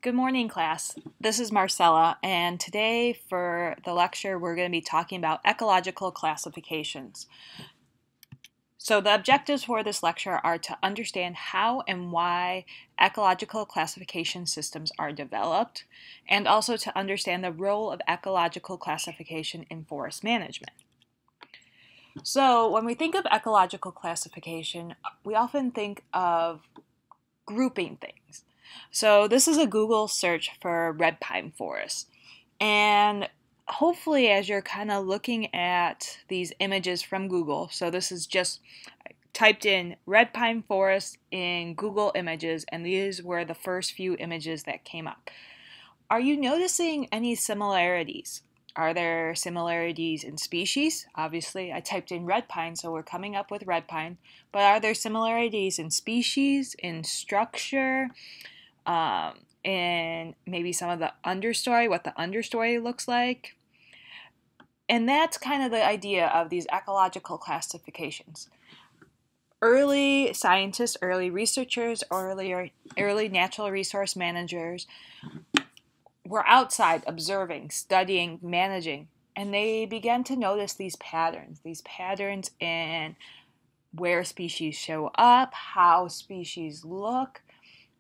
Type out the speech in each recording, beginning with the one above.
Good morning, class. This is Marcella, and today for the lecture we're going to be talking about ecological classifications. So the objectives for this lecture are to understand how and why ecological classification systems are developed, and also to understand the role of ecological classification in forest management. So when we think of ecological classification, we often think of grouping things. So this is a Google search for red pine forest. And hopefully as you're kind of looking at these images from Google, so this is just typed in red pine forest in Google Images, and these were the first few images that came up. Are you noticing any similarities? Are there similarities in species? Obviously, I typed in red pine, so we're coming up with red pine. But are there similarities in species, in structure, in maybe some of the understory, what the understory looks like? And that's kind of the idea of these ecological classifications. Early scientists, early researchers, early natural resource managers were outside observing, studying, managing, and they began to notice these patterns in where species show up, how species look,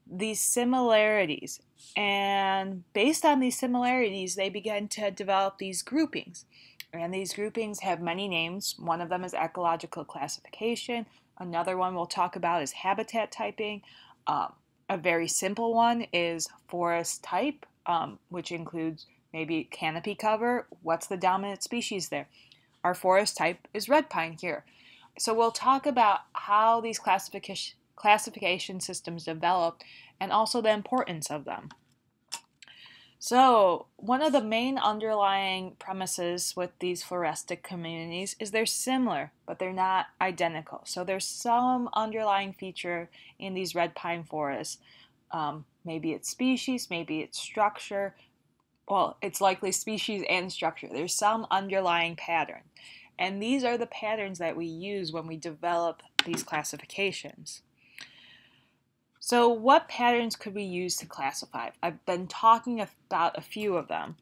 these similarities. And based on these similarities, they began to develop these groupings. And these groupings have many names. One of them is ecological classification. Another one we'll talk about is habitat typing. A very simple one is forest type, which includes maybe canopy cover. What's the dominant species there? Our forest type is red pine here. So we'll talk about how these classification systems developed and also the importance of them. So one of the main underlying premises with these floristic communities is they're similar, but they're not identical. So there's some underlying feature in these red pine forests. Maybe it's species, maybe it's structure. Well, it's likely species and structure. There's some underlying pattern. And these are the patterns that we use when we develop these classifications. So what patterns could we use to classify? I've been talking about a few of them.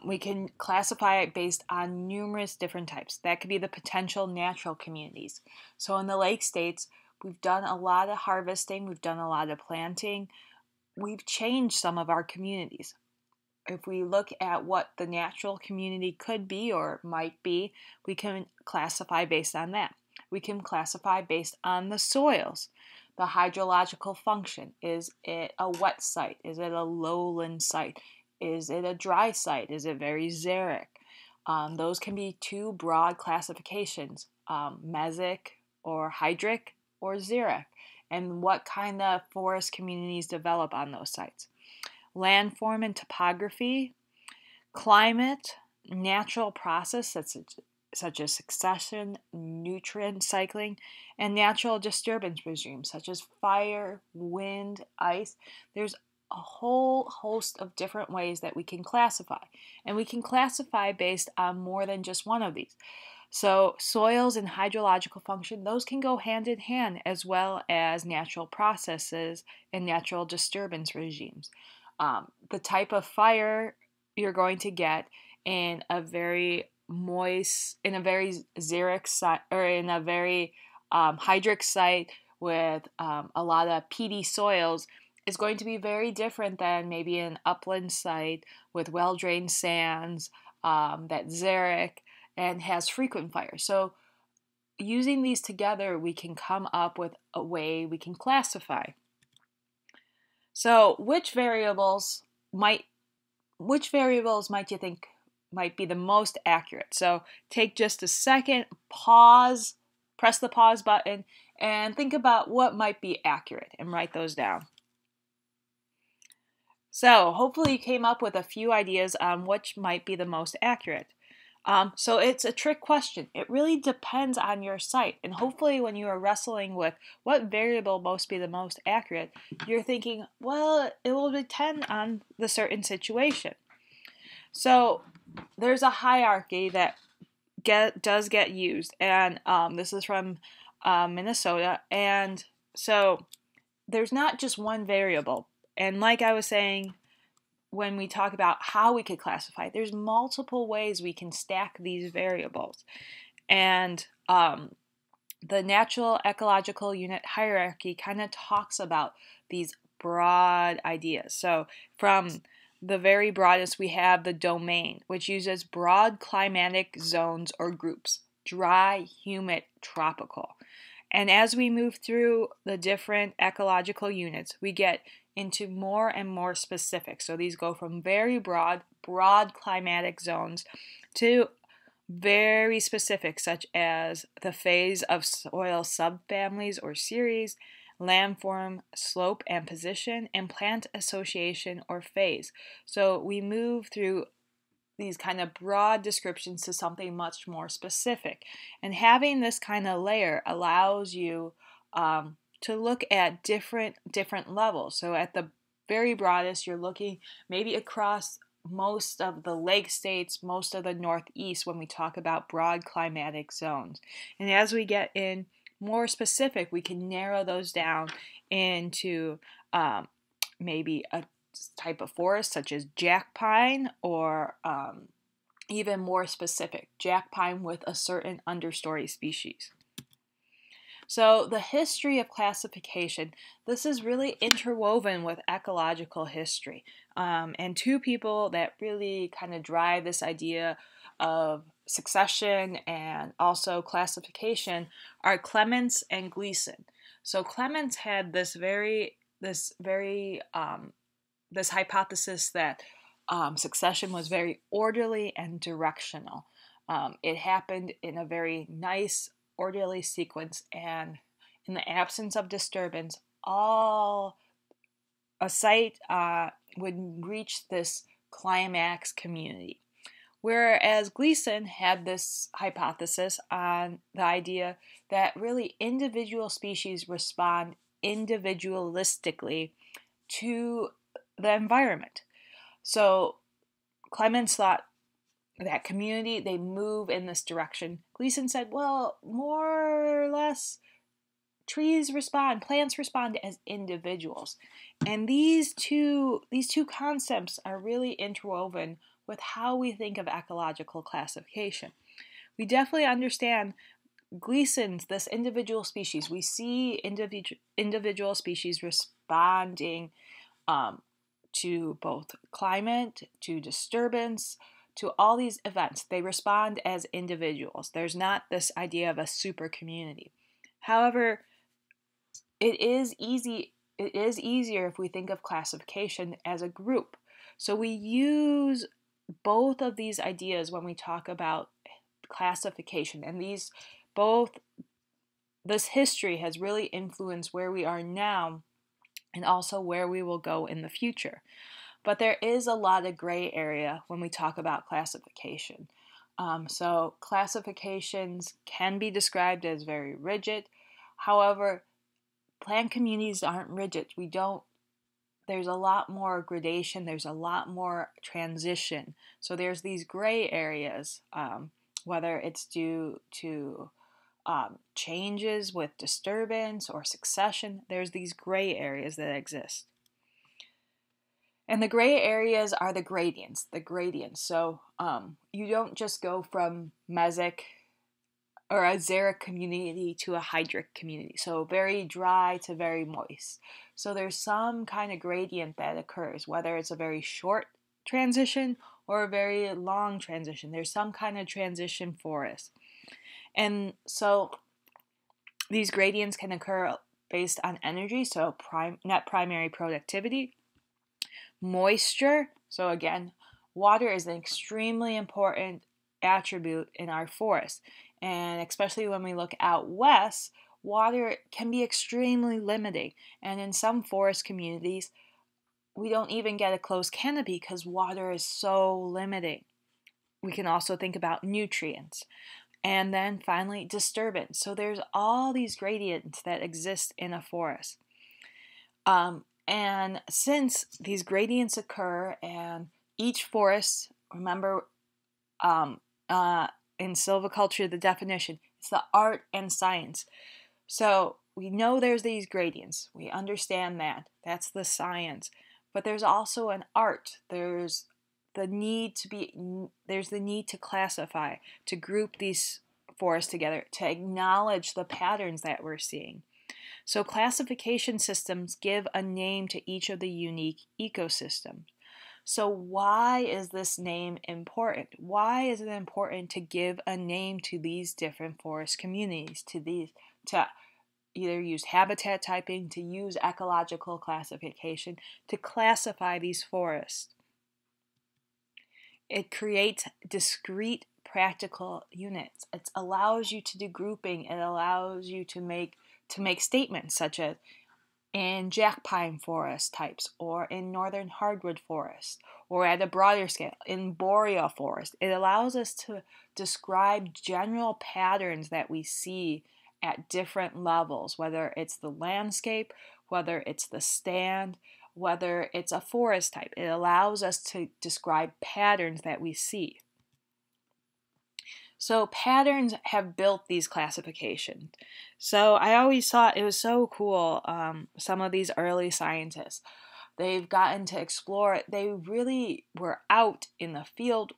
We can classify it based on numerous different types. That could be the potential natural communities. So in the lake states, we've done a lot of harvesting, we've done a lot of planting, we've changed some of our communities. If we look at what the natural community could be or might be, we can classify based on that. We can classify based on the soils. The hydrological function. Is it a wet site? Is it a lowland site? Is it a dry site? Is it very xeric? Those can be two broad classifications, mesic or hydric or xeric, and what kind of forest communities develop on those sites. Landform and topography, climate, natural process such as succession, nutrient cycling, and natural disturbance regimes such as fire, wind, ice. There's a whole host of different ways that we can classify, and we can classify based on more than just one of these. So soils and hydrological function, those can go hand in hand, as well as natural processes and natural disturbance regimes. The type of fire you're going to get in a very moist, in a very xeric site, or in a very hydric site with a lot of peaty soils is going to be very different than maybe an upland site with well-drained sands that's xeric and has frequent fire. So using these together, we can come up with a way we can classify. So which variables might you think might be the most accurate? So take just a second, pause, press the pause button, and think about what might be accurate and write those down. So hopefully you came up with a few ideas on which might be the most accurate. So it's a trick question. It really depends on your site. And hopefully when you are wrestling with what variable must be the most accurate, you're thinking, well, it will depend on the certain situation. So there's a hierarchy that does get used. And this is from Minnesota. And so there's not just one variable. And like I was saying, when we talk about how we could classify, there's multiple ways we can stack these variables. And the natural ecological unit hierarchy kind of talks about these broad ideas. So from the very broadest, we have the domain, which uses broad climatic zones or groups: dry, humid, tropical. And as we move through the different ecological units, we get into more and more specific. So these go from very broad climatic zones to very specific, such as the phase of soil subfamilies or series, landform, slope and position, and plant association or phase. So we move through these kind of broad descriptions to something much more specific. And having this kind of layer allows you to look at different levels. So at the very broadest, you're looking maybe across most of the lake states, most of the Northeast when we talk about broad climatic zones. And as we get in more specific, we can narrow those down into maybe a type of forest such as jack pine, or even more specific, jack pine with a certain understory species. So the history of classification, this is really interwoven with ecological history. And two people that really kind of drive this idea of succession and also classification are Clements and Gleason. So Clements had this hypothesis that succession was very orderly and directional. It happened in a very nice, orderly sequence, and in the absence of disturbance, a site would reach this climax community. Whereas Gleason had this hypothesis on the idea that really individual species respond individualistically to the environment. So Clemens thought that community, they move in this direction. Gleason said, well, more or less, plants respond as individuals. And these two concepts are really interwoven with how we think of ecological classification. We definitely understand Gleason's, this individual species. We see individual species responding to both climate, to disturbance, to all these events. They respond as individuals. There's not this idea of a super community. However, it is easier if we think of classification as a group. So we use both of these ideas when we talk about classification, and this history has really influenced where we are now and also where we will go in the future. But there is a lot of gray area when we talk about classification. So classifications can be described as very rigid. However, plant communities aren't rigid. There's a lot more gradation, there's a lot more transition. So there's these gray areas, whether it's due to changes with disturbance or succession. There's these gray areas that exist. And the gray areas are the gradients. So you don't just go from mesic or a xeric community to a hydric community. So very dry to very moist. So there's some kind of gradient that occurs, whether it's a very short transition or a very long transition. There's some kind of transition forest. And so these gradients can occur based on energy, so net primary productivity, moisture. So again, water is an extremely important attribute in our forest. And especially when we look out west, water can be extremely limiting. And in some forest communities, we don't even get a closed canopy because water is so limiting. We can also think about nutrients. And then finally, disturbance. So there's all these gradients that exist in a forest. And since these gradients occur, and each forest, remember, in silviculture, the definition, it's the art and science. So we know there's these gradients. We understand that. That's the science. but there's also an art. There's the need to classify, to group these forests together, to acknowledge the patterns that we're seeing. So classification systems give a name to each of the unique ecosystems. So why is this name important? Why is it important to give a name to these different forest communities, to either use habitat typing, to use ecological classification, to classify these forests? It creates discrete practical units. It allows you to do grouping. It allows you to make statements such as in jack pine forest types, or in northern hardwood forest, or at a broader scale in boreal forest. It allows us to describe general patterns that we see at different levels, whether it's the landscape, whether it's the stand, whether it's a forest type. It allows us to describe patterns that we see. So patterns have built these classifications. So I always thought it was so cool, some of these early scientists, they've gotten to explore it. They really were out in the field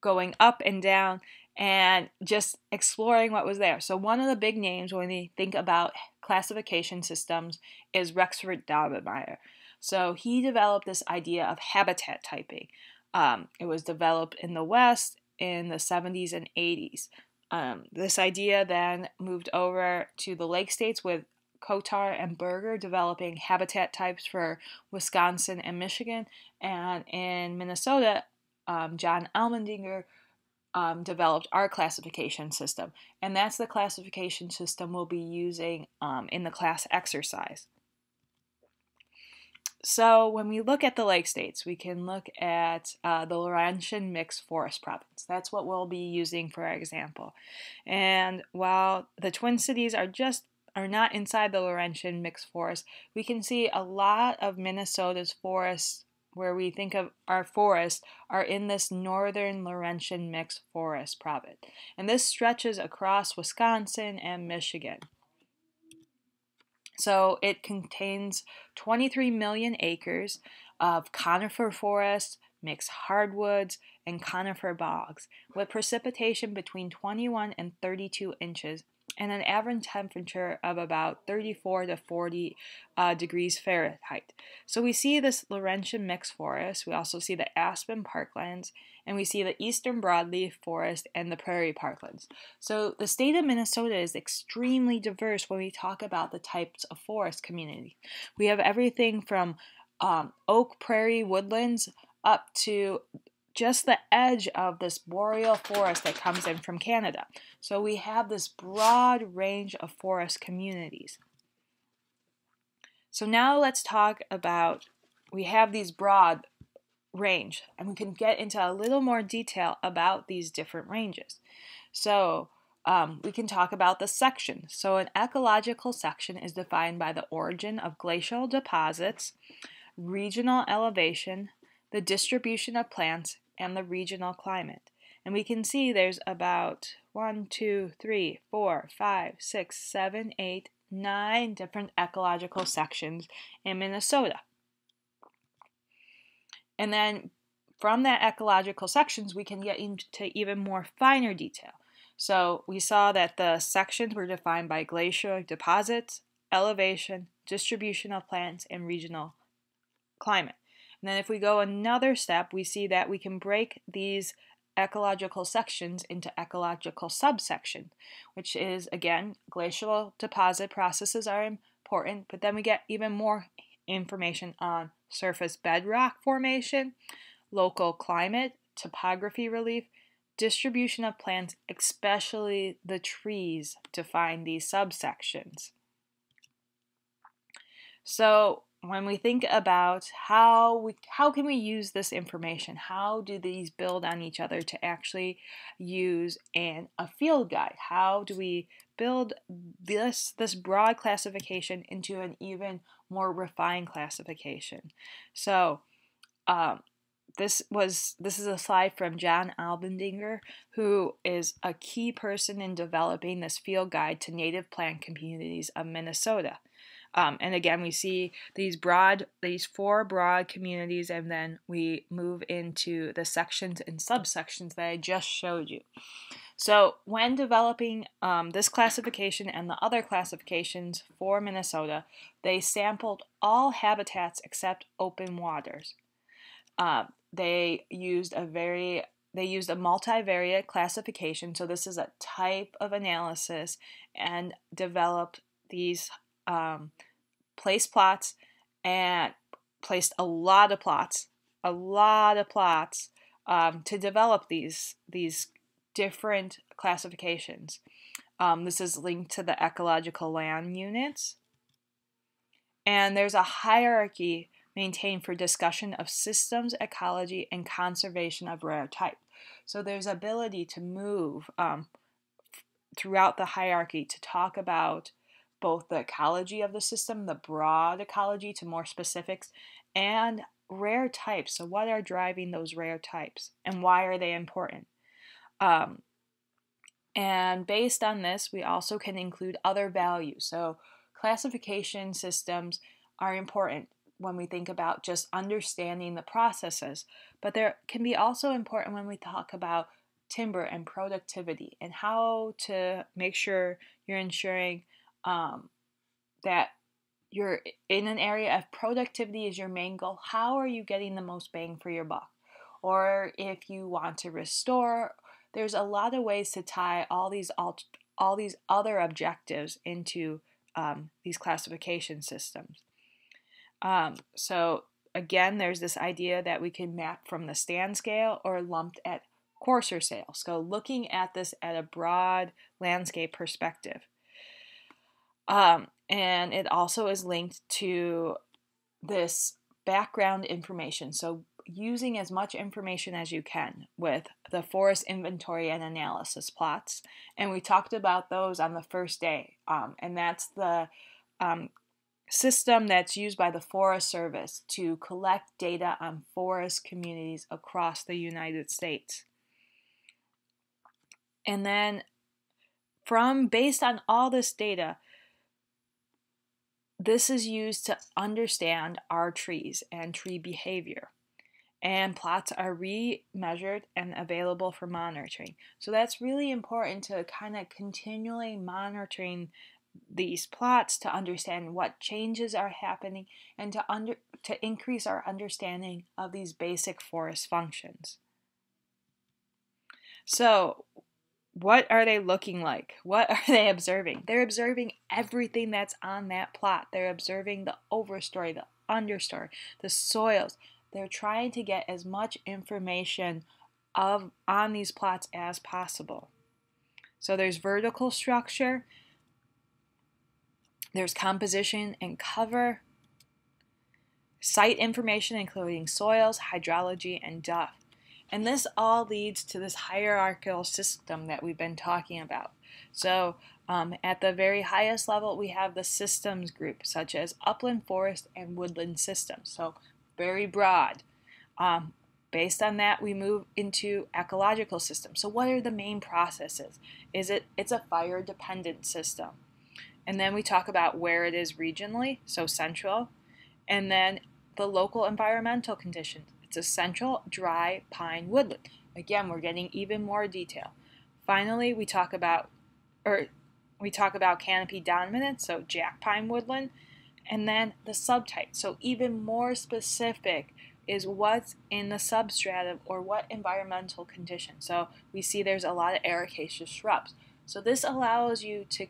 going up and down and just exploring what was there. So one of the big names when we think about classification systems is Rexford Daubenmeier. So he developed this idea of habitat typing. It was developed in the West in the 70s and 80s. This idea then moved over to the Lake States with Kotar and Berger developing habitat types for Wisconsin and Michigan. And in Minnesota, John Almendinger developed our classification system. And that's the classification system we'll be using in the class exercise. So when we look at the Lake States, we can look at the Laurentian mixed forest province. That's what we'll be using for our example. And while the Twin Cities are not inside the Laurentian mixed forest, we can see a lot of Minnesota's forests, where we think of our forests, are in this northern Laurentian mixed forest province. And this stretches across Wisconsin and Michigan. So it contains 23 million acres of conifer forest, mixed hardwoods, and conifer bogs, with precipitation between 21 and 32 inches and an average temperature of about 34 to 40 degrees Fahrenheit. So we see this Laurentian mixed forest. We also see the aspen parklands, and we see the eastern broadleaf forest and the prairie parklands. So the state of Minnesota is extremely diverse when we talk about the types of forest community. We have everything from oak prairie woodlands up to just the edge of this boreal forest that comes in from Canada. So we have this broad range of forest communities. So now let's talk about, we have these broad range, and we can get into a little more detail about these different ranges. So we can talk about the section. So an ecological section is defined by the origin of glacial deposits, regional elevation, the distribution of plants, and the regional climate. And we can see there's about 1, 2, 3, 4, 5, 6, 7, 8, 9 different ecological sections in Minnesota. And then from that ecological sections, we can get into even more finer detail. So we saw that the sections were defined by glacial deposits, elevation, distribution of plants, and regional climate. And then if we go another step, we see that we can break these ecological sections into ecological subsections, which is, again, glacial deposit processes are important, but then we get even more information on surface bedrock formation, local climate, topography relief, distribution of plants, especially the trees, to find these subsections. So when we think about how can we use this information, how do these build on each other to actually use a field guide? How do we build this broad classification into an even more refined classification? So this is a slide from John Albendinger, who is a key person in developing this field guide to native plant communities of Minnesota. And again, we see these four broad communities, and then we move into the sections and subsections that I just showed you. So when developing this classification and the other classifications for Minnesota, they sampled all habitats except open waters. They used a multivariate classification, so this is a type of analysis, and developed these place plots and placed a lot of plots to develop these different classifications. This is linked to the ecological land units. And there's a hierarchy maintained for discussion of systems, ecology, and conservation of rare type. So there's ability to move throughout the hierarchy to talk about both the ecology of the system, the broad ecology to more specifics, and rare types. So what are driving those rare types and why are they important? And based on this, we also can include other values. So classification systems are important when we think about just understanding the processes, but there can be also important when we talk about timber and productivity and how to make sure you're ensuring that you're in an area of productivity is your main goal. How are you getting the most bang for your buck? Or if you want to restore, there's a lot of ways to tie all these other objectives into these classification systems. So again, there's this idea that we can map from the stand scale or lumped at coarser scale. So looking at this at a broad landscape perspective. And it also is linked to this background information. So using as much information as you can with the forest inventory and analysis plots. And we talked about those on the first day. And that's the system that's used by the Forest Service to collect data on forest communities across the United States. And then based on all this data, this is used to understand our trees and tree behavior. And plots are re-measured and available for monitoring. So that's really important to kind of continually monitoring these plots to understand what changes are happening and to increase our understanding of these basic forest functions. So what are they looking like? What are they observing? They're observing everything that's on that plot. They're observing the overstory, the understory, the soils. They're trying to get as much information on these plots as possible. So there's vertical structure, there's composition and cover, site information including soils, hydrology, and depth. And this all leads to this hierarchical system that we've been talking about. So at the very highest level, we have the systems group, such as upland forest and woodland systems. So very broad. Based on that, we move into ecological systems. So what are the main processes? It's a fire-dependent system. And then we talk about where it is regionally, so central. And then the local environmental conditions. It's a central, dry pine woodland. Again, we're getting even more detail. Finally, we talk about canopy dominant, so jack pine woodland, and then the subtype. So even more specific is what's in the substratum or what environmental condition. So we see there's a lot of ericaceous shrubs. So this allows you to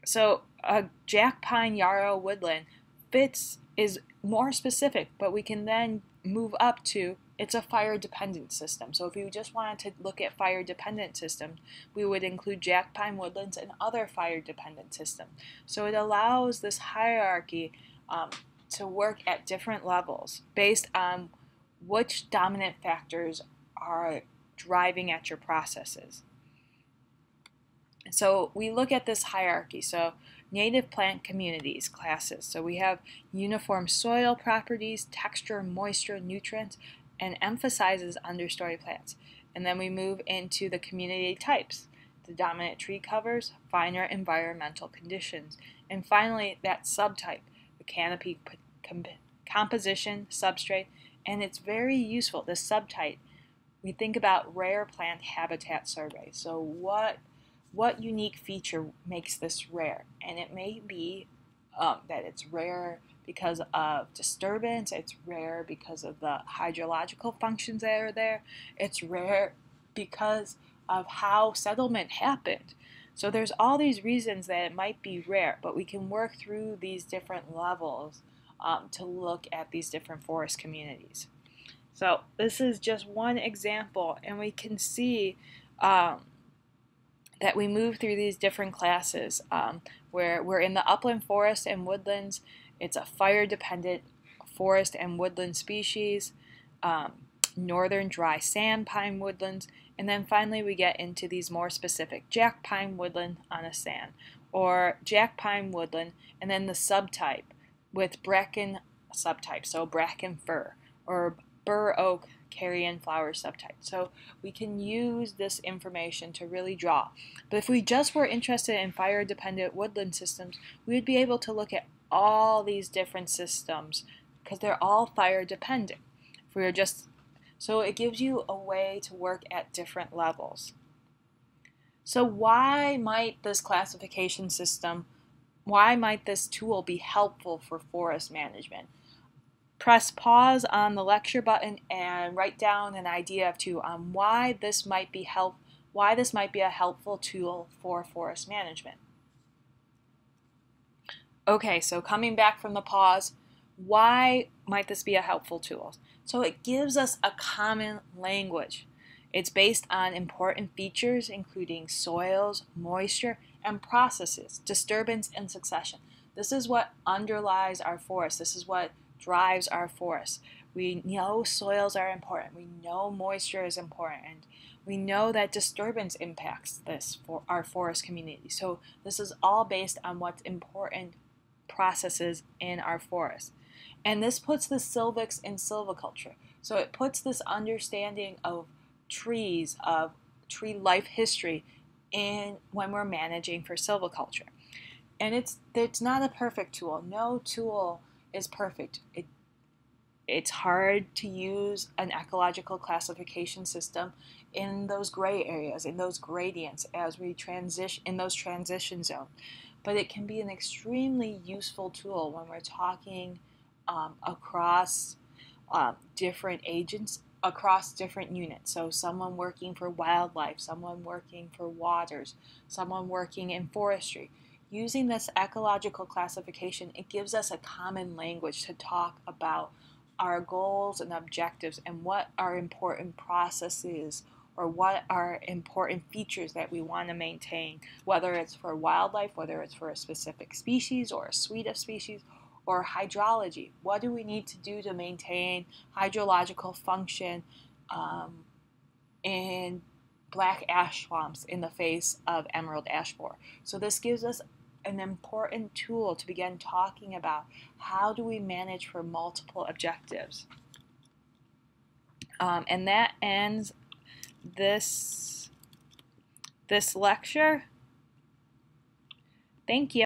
so a jack pine yarrow woodland is more specific, but we can then move up to it's a fire-dependent system. So if we just wanted to look at fire-dependent systems, we would include jack pine woodlands and other fire-dependent systems. So it allows this hierarchy to work at different levels based on which dominant factors are driving at your processes. So we look at this hierarchy. So native plant communities classes. So we have uniform soil properties, texture, moisture, nutrients, and emphasizes understory plants. And then we move into the community types. the dominant tree covers, finer environmental conditions, and finally that subtype, the canopy composition, substrate, and it's very useful, this subtype. We think about rare plant habitat survey. So what unique feature makes this rare? And it may be that it's rare because of disturbance, it's rare because of the hydrological functions that are there, it's rare because of how settlement happened. So there's all these reasons that it might be rare, but we can work through these different levels to look at these different forest communities. So this is just one example, and we can see that we move through these different classes where we're in the upland forest and woodlands. It's a fire-dependent forest and woodland species, northern dry sand pine woodlands, and then finally we get into these more specific jack pine woodland on a sand, or jack pine woodland, and then the subtype with bracken subtype, so bracken fir, or bur oak carrion flower subtype. So we can use this information to really draw. But if we just were interested in fire-dependent woodland systems, we would be able to look at all these different systems because they're all fire-dependent. If we were just So it gives you a way to work at different levels. So why might this classification system, why might this tool be helpful for forest management? Press pause on the lecture button and write down an idea of why this might be a helpful tool for forest management. Okay, so coming back from the pause, why might this be a helpful tool? So it gives us a common language. It's based on important features including soils, moisture, and processes, disturbance, and succession. This is what underlies our forest. This is what drives our forest. We know soils are important. We know moisture is important. And we know that disturbance impacts this for our forest community. So this is all based on what's important processes in our forest. And this puts the silvics in silviculture. So it puts this understanding of trees, of tree life history in when we're managing for silviculture. And it's not a perfect tool. No tool is perfect. It's hard to use an ecological classification system in those gray areas, in those gradients as we transition in those transition zones. But it can be an extremely useful tool when we're talking across different agents, across different units. So someone working for wildlife, someone working for waters, someone working in forestry. Using this ecological classification, it gives us a common language to talk about our goals and objectives and what are important processes or what are important features that we want to maintain, whether it's for wildlife, whether it's for a specific species or a suite of species, or hydrology. What do we need to do to maintain hydrological function in black ash swamps in the face of emerald ash borer? So this gives us an important tool to begin talking about how do we manage for multiple objectives. And that ends this lecture. Thank you.